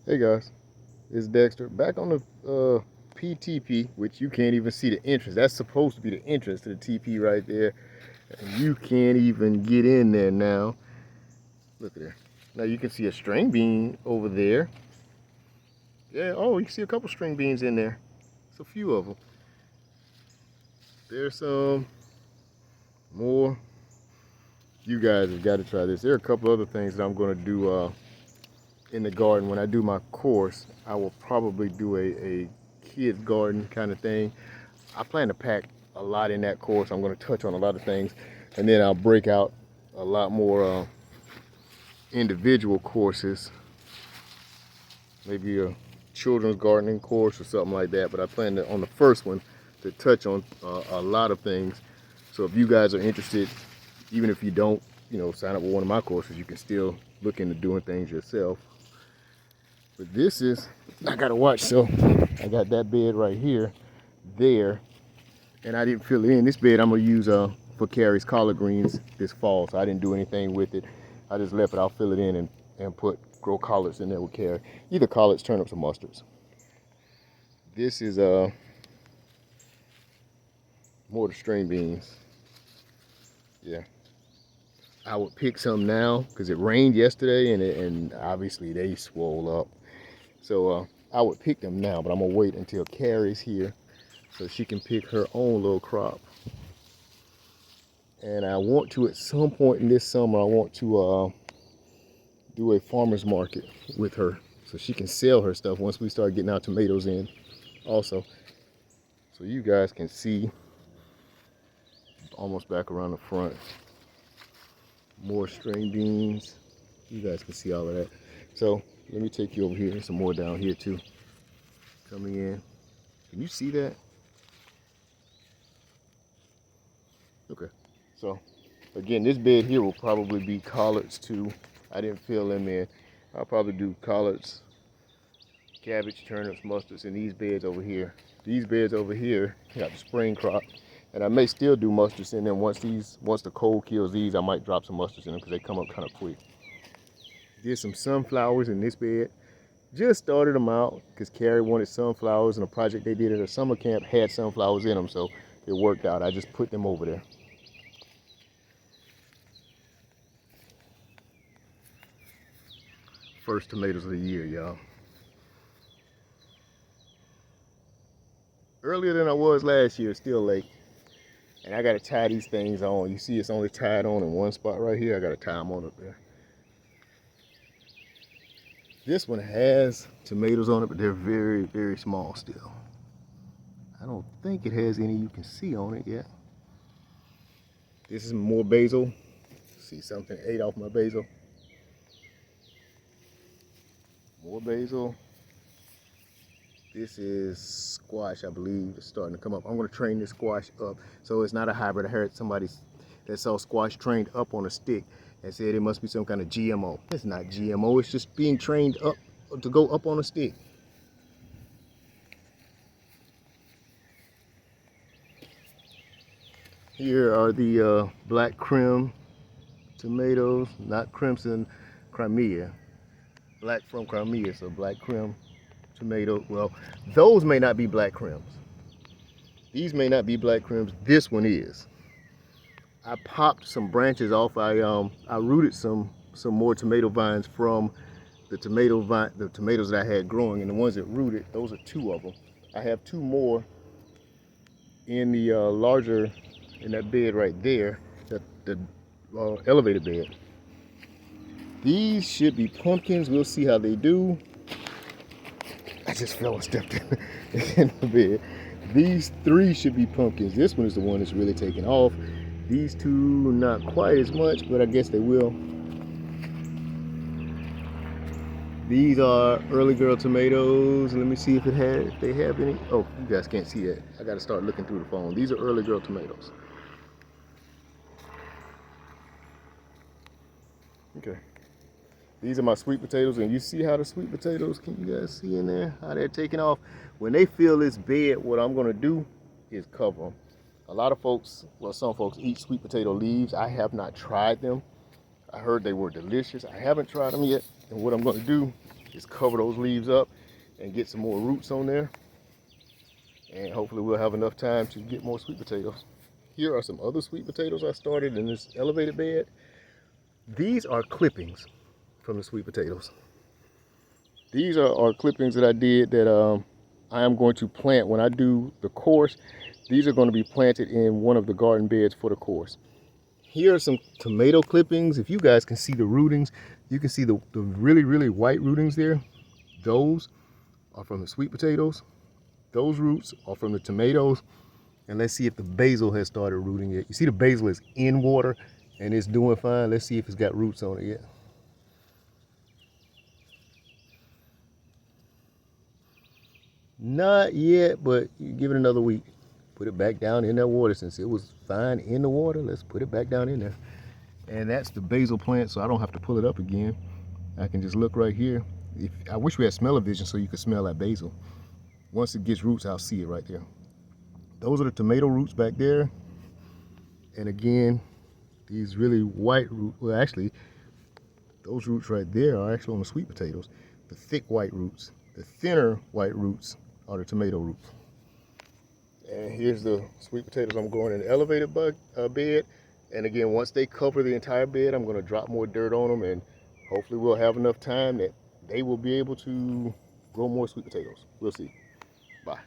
Hey guys, it's Dexter back on the PTP, which you can't even see the entrance. That's supposed to be the entrance to the TP right there. And you can't even get in there now. Look at there. Now you can see a string bean over there. Yeah, oh, you can see a couple string beans in there. It's a few of them. There's some more. You guys have got to try this. There are a couple other things that I'm going to do in the garden. When I do my course, I will probably do a kids garden kind of thing. I plan to pack a lot in that course. I'm going to touch on a lot of things, and then I'll break out a lot more individual courses, maybe a children's gardening course or something like that. But I plan to, on the first one, to touch on a lot of things. So if you guys are interested, even if you don't, sign up with one of my courses, you can still look into doing things yourself. But this is, I gotta watch. So I got that bed right here, there, and I didn't fill it in. This bed I'm gonna use for Carrie's collard greens this fall. So I didn't do anything with it. I just left it. I'll fill it in and grow collards in there with Carrie. Either collards, turnips, or mustards. This is more of the string beans. Yeah. I would pick some now because it rained yesterday and obviously they swole up. So I would pick them now, but I'm gonna wait until Carrie's here so she can pick her own little crop. And I want to, at some point in this summer, I want to do a farmer's market with her so she can sell her stuff once we start getting our tomatoes in also. So you guys can see, almost back around the front, more string beans. You guys can see all of that. So let me take you over here. There's some more down here too, coming in. Can you see that? Okay. So again, this bed here will probably be collards too. I didn't fill them in. I'll probably do collards, cabbage, turnips, mustards in these beds over here. These beds over here got the spring crop. And I may still do mustards in them. Once the cold kills these, I might drop some mustards in them because they come up kind of quick. Did some sunflowers in this bed. Just started them out because Carrie wanted sunflowers, and a project they did at a summer camp had sunflowers in them, so it worked out. I just put them over there. First tomatoes of the year, y'all. Earlier than I was last year, still late. And I gotta tie these things on. You see it's only tied on in one spot right here. I gotta tie them on up there. This one has tomatoes on it, but they're very, very small still. I don't think it has any you can see on it yet. This is more basil. See, something ate off my basil. More basil. This is squash, I believe. It's starting to come up. I'm going to train this squash up so it's not a hybrid. I heard somebody that saw squash trained up on a stick and said it must be some kind of GMO. It's not GMO. It's just being trained up to go up on a stick. Here are the black Krim tomatoes, not Crimson, Crimea. Black from Crimea, so black Krim tomato. Well, those may not be black Krims. These may not be black Krims. This one is. I popped some branches off. I rooted some more tomato vines from the tomatoes that I had growing, and the ones that rooted, those are two of them. I have two more in the larger, in that bed right there, the elevated bed. These should be pumpkins. We'll see how they do. I just fell and stepped in the bed. These three should be pumpkins. This one is the one that's really taking off. These two, not quite as much, but I guess they will. These are early girl tomatoes. Let me see if they have any. Oh, you guys can't see that. I gotta start looking through the phone. These are early girl tomatoes. Okay. These are my sweet potatoes, and you see how the sweet potatoes, can you guys see in there, how they're taking off? When they fill this bed, what I'm gonna do is cover them. A lot of folks, well, some folks eat sweet potato leaves. I have not tried them. I heard they were delicious. I haven't tried them yet. And what I'm gonna do just cover those leaves up and get some more roots on there. And hopefully we'll have enough time to get more sweet potatoes. Here are some other sweet potatoes I started in this elevated bed. These are clippings from the sweet potatoes. These are clippings that I did that I am going to plant when I do the course. These are going to be planted in one of the garden beds for the course. Here are some tomato clippings. If you guys can see the rootings, you can see the really, really white rootings there. Those are from the sweet potatoes. Those roots are from the tomatoes. And let's see if the basil has started rooting yet. You see the basil is in water and it's doing fine. Let's see if it's got roots on it yet. Not yet, but you give it another week. Put it back down in that water. Since it was fine in the water, let's put it back down in there. And that's the basil plant, so I don't have to pull it up again. I can just look right here. I wish we had smell-o-vision so you could smell that basil. Once it gets roots, I'll see it right there. Those are the tomato roots back there. And again, these really white roots, well actually, those roots right there are actually on the sweet potatoes. The thick white roots. The thinner white roots are the tomato roots. And here's the sweet potatoes I'm growing in an elevated bed. And again, once they cover the entire bed, I'm going to drop more dirt on them, and hopefully we'll have enough time that they will be able to grow more sweet potatoes. We'll see. Bye.